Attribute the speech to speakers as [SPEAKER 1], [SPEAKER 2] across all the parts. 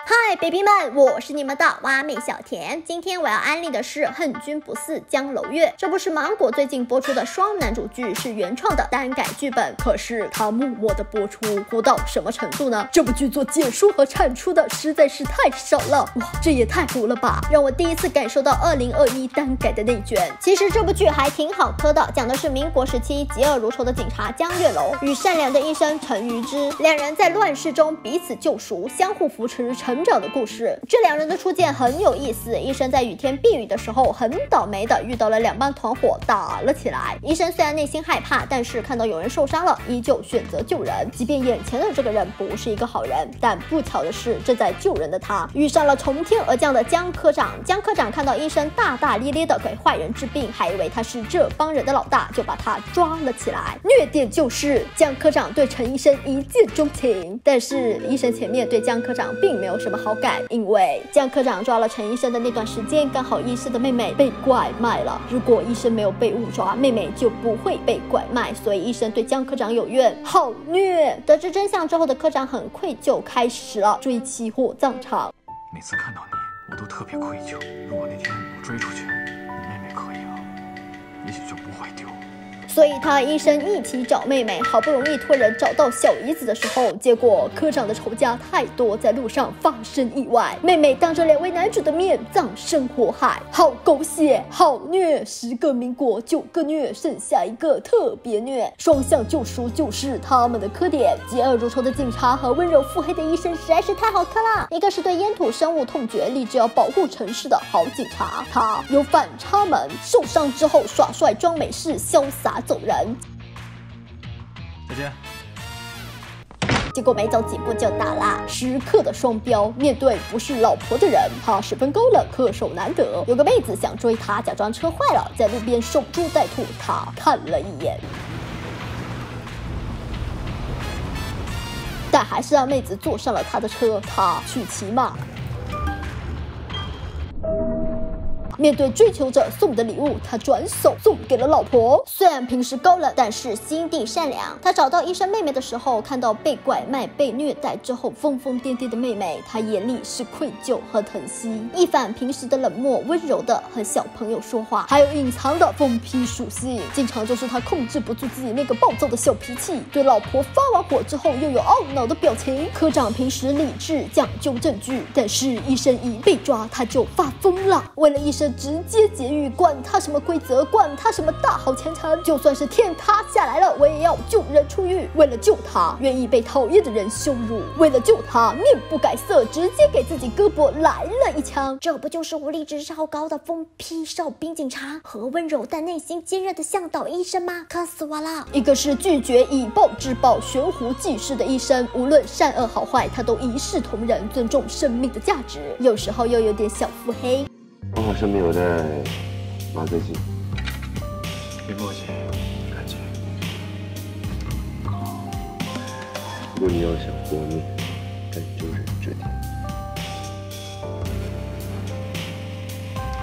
[SPEAKER 1] 嗨 ，baby 们，我是你们的蛙妹小甜。今天我要安利的是《恨君不似江楼月》，这部是芒果最近播出的双男主剧，是原创的单改剧本。可是它默默的播出，火到什么程度呢？这部剧做解说和产出的实在是太少了，哇，这也太火了吧！让我第一次感受到2021单改的内卷。其实这部剧还挺好磕的，讲的是民国时期嫉恶如仇的警察江月楼与善良的医生陈瑜之，两人在乱世中彼此救赎，相互扶持成长的故事。这两人的初见很有意思，医生在雨天避雨的时候很倒霉的遇到了两帮团伙打了起来。医生虽然内心害怕，但是看到有人受伤了，依旧选择救人。即便眼前的这个人不是一个好人，但不巧的是，正在救人的他遇上了从天而降的江科长。江科长看到医生大大咧咧的给坏人治病，还以为他是这帮人的老大，就把他抓了起来。虐点就是江科长对陈医生一见钟情，但是医生前面对江科长并没有什么好感，因为江科长抓了陈医生的那段时间，刚好医生的妹妹被拐卖了。如果医生没有被误抓，妹妹就不会被拐卖，所以医生对江科长有怨，好虐。得知真相之后的科长很愧疚，开始了追妻火葬场。
[SPEAKER 2] 每次看到你，我都特别愧疚。如果那天我追出去，你妹妹可以了，也许就不会丢。
[SPEAKER 1] 所以他医生一起找妹妹，好不容易托人找到小姨子的时候，结果科长的仇家太多，在路上发生意外，妹妹当着两位男主的面葬身火海，好狗血，好虐！10个民国9个虐，剩下一个特别虐，双向救赎就是他们的磕点。嫉恶如仇的警察和温柔腹黑的医生实在是太好磕了。一个是对烟土生物痛绝，立志要保护城市的好警察，他有反差萌，受伤之后耍帅装美式，潇洒走人。
[SPEAKER 2] 再见。
[SPEAKER 1] 结果没走几步就倒啦，时刻的双标。面对不是老婆的人，他十分高冷，恪守难得。有个妹子想追他，假装车坏了，在路边守株待兔，他看了一眼，但还是让妹子坐上了他的车，他去骑马。面对追求者送的礼物，他转手送给了老婆。虽然平时高冷，但是心地善良。他找到医生妹妹的时候，看到被拐卖、被虐待之后疯疯癫癫的妹妹，他眼里是愧疚和疼惜，一反平时的冷漠，温柔的和小朋友说话，还有隐藏的疯批属性，经常就是他控制不住自己那个暴躁的小脾气，对老婆发完火之后又有懊恼的表情。科长平时理智讲究证据，但是医生一被抓他就发疯了，为了医生直接劫狱，管他什么规则，管他什么大好前程，就算是天塌下来了，我也要救人出狱。为了救他，愿意被讨厌的人羞辱；为了救他，面不改色，直接给自己胳膊来了一枪。这不就是武力值超高的疯批哨兵警察和温柔但内心坚韧的向导医生吗？磕死我了！一个是拒绝以暴制暴、悬壶济世的医生，无论善恶好坏，他都一视同仁，尊重生命的价值，有时候又有点小腹黑。
[SPEAKER 3] 我好像没有带麻醉剂。
[SPEAKER 2] 别墨迹，赶紧。
[SPEAKER 3] 如果你要想活命，但就忍这点。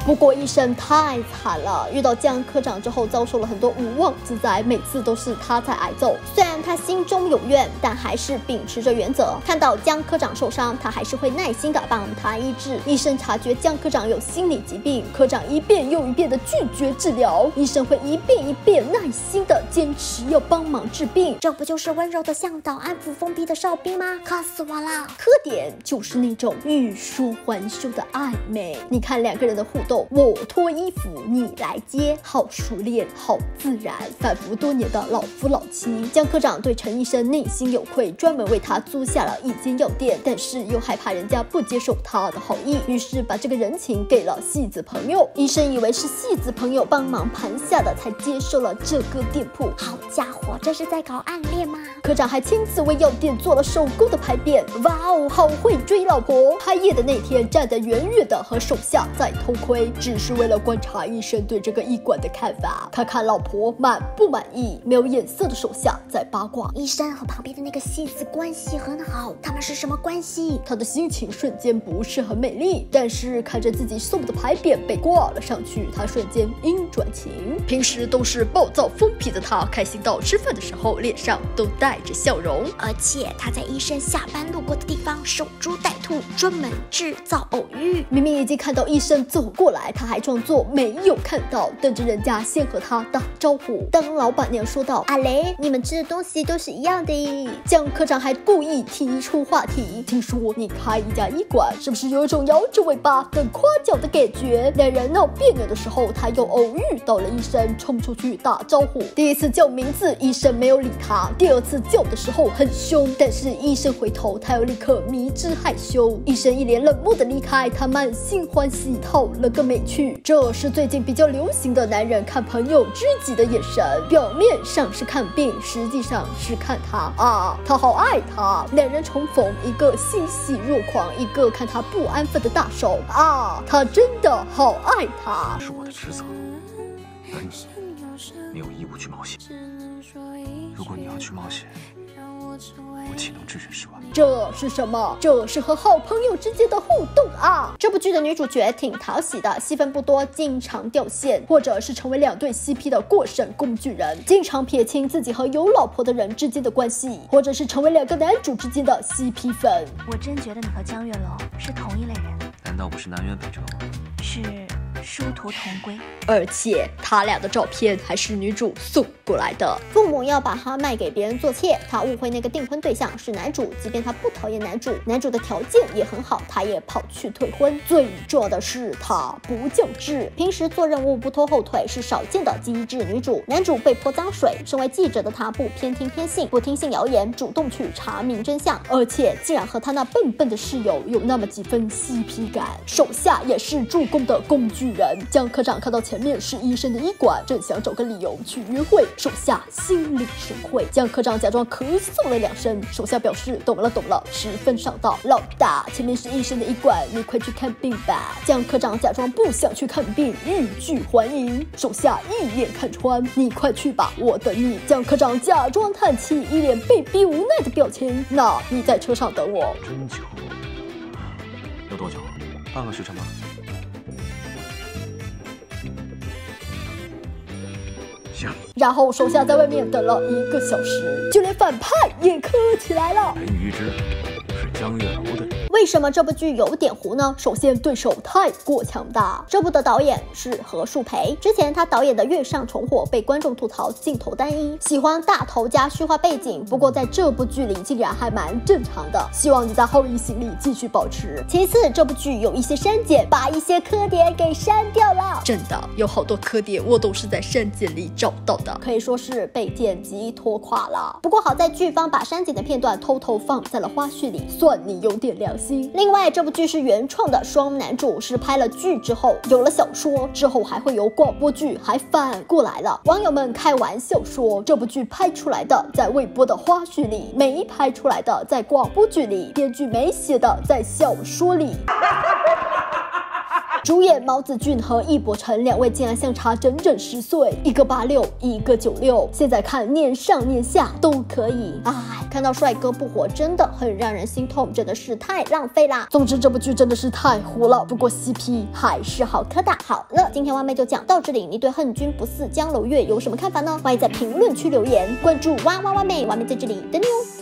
[SPEAKER 1] 不过医生太惨了，遇到江科长之后遭受了很多无妄之灾，每次都是他在挨揍。虽然他心中有怨，但还是秉持着原则，看到江科长受伤，他还是会耐心的帮他医治。医生察觉江科长有心理疾病，科长一遍又一遍的拒绝治疗，医生会一遍一遍耐心的坚持要帮忙治病。这不就是温柔的向导安抚疯批的哨兵吗？磕死我了！磕点就是那种欲说还休的暧昧。你看两个人的互动，我脱衣服你来接，好熟练好自然，反复多年的老夫老妻。江科长对陈医生内心有愧，专门为他租下了一间药店，但是又害怕人家不接受他的好意，于是把这个人情给了戏子朋友。医生以为是戏子朋友帮忙盘下的，才接受了这个店铺。好家伙，这是在搞暗恋吗？科长还亲自为药店做了手工的牌匾，哇哦，好会追老婆。开业的那天，站得远远的和手下在偷窥，只是为了观察医生对这个医馆的看法。看看老婆满不满意，没有眼色的手下在八卦医生和旁边的那个戏子关系很好，他们是什么关系？他的心情瞬间不是很美丽，但是看着自己送的牌匾被挂了上去，他瞬间阴转晴。平时都是暴躁疯皮的他，开心到吃饭的时候脸上都带着笑容，而且他在医生下班路过的地方守株待兔，专门制造偶遇。明明已经看到医生走过来，他还装作没有看到，等着人家先和他打招呼。当老板娘说道：“阿雷，你们吃的东西都是一样的。”江科长还故意提出话题：“听说你开一家医馆，是不是有一种摇着尾巴等夸奖的感觉？”两人闹别扭的时候，他又偶遇到了医生，冲出去打招呼。第一次叫名字，医生没有理他；第二次叫的时候很凶，但是医生回头，他又立刻迷之害羞。医生一脸冷漠的离开，他满心欢喜讨了个美趣。这是最近比较流行的男人看朋友知己的眼神，表面上是看病，实际上是看他啊，他好爱他。两人重逢，一个欣喜若狂，一个看他不安分的大手啊，他真的好爱他。
[SPEAKER 2] 是我的职责，而你没有义务去冒险。如果你要去冒险，我岂能置身事外？
[SPEAKER 1] 这是什么？这是和好朋友之间的互动啊！这部剧的女主角挺讨喜的，戏份不多，经常掉线，或者是成为两对 CP 的过审工具人，经常撇清自己和有老婆的人之间的关系，或者是成为两个男主之间的 CP 粉。
[SPEAKER 4] 我真觉得你和江月楼是同一类人，
[SPEAKER 2] 难道不是南辕北辙吗？
[SPEAKER 4] 是殊途同归。
[SPEAKER 1] 而且他俩的照片还是女主送过来的。父母要把她卖给别人做妾，她误会那个订婚对象是男主，即便她不讨厌男主，男主的条件也很好，她也跑去退婚。最重要的是她不较真，平时做任务不拖后腿，是少见的机智女主。男主被泼脏水，身为记者的她不偏听偏信，不听信谣言，主动去查明真相，而且竟然和她那笨笨的室友有那么几分 CP 感。手下也是助攻的工具人。江科长看到前面是医生的医馆，正想找个理由去约会，手下心领神会。江科长假装咳嗽了2声，手下表示懂了懂了，十分上道。老大，前面是医生的医馆，你快去看病吧。江科长假装不想去看病，欲拒还迎，手下一眼看穿，你快去吧，我等你。江科长假装叹气，一脸被逼无奈的表情。那你在车上等我。
[SPEAKER 2] 真久，要多久？半个时辰吗？行。
[SPEAKER 1] 然后手下在外面等了1个小时，就连反派也磕起来了。
[SPEAKER 2] 人鱼之是江月楼的人。
[SPEAKER 1] 为什么这部剧有点糊呢？首先对手太过强大，这部的导演是何树培，之前他导演的《月上重火》被观众吐槽镜头单一，喜欢大头加虚化背景，不过在这部剧里竟然还蛮正常的，希望你在后疫情里继续保持。其次，这部剧有一些删减，把一些磕点给删掉了，真的有好多磕点我都是在删减里找到的，可以说是被剪辑拖垮了。不过好在剧方把删减的片段偷偷放在了花絮里，算你有点良心。另外，这部剧是原创的，双男主是拍了剧之后有了小说，之后还会有广播剧，还反过来了。网友们开玩笑说，这部剧拍出来的在未播的花絮里，没拍出来的在广播剧里，编剧没写的在小说里。主演毛子俊和易博成2位竟然相差整整10岁，一个86，一个96，现在看年上年下都可以。唉，看到帅哥不火真的很让人心痛，真的是太浪费啦。总之这部剧真的是太糊了，不过 CP 还是好磕的。好了，今天蛙妹就讲到这里，你对恨君不似江楼月有什么看法呢？欢迎在评论区留言，关注蛙妹，蛙妹在这里等你哦。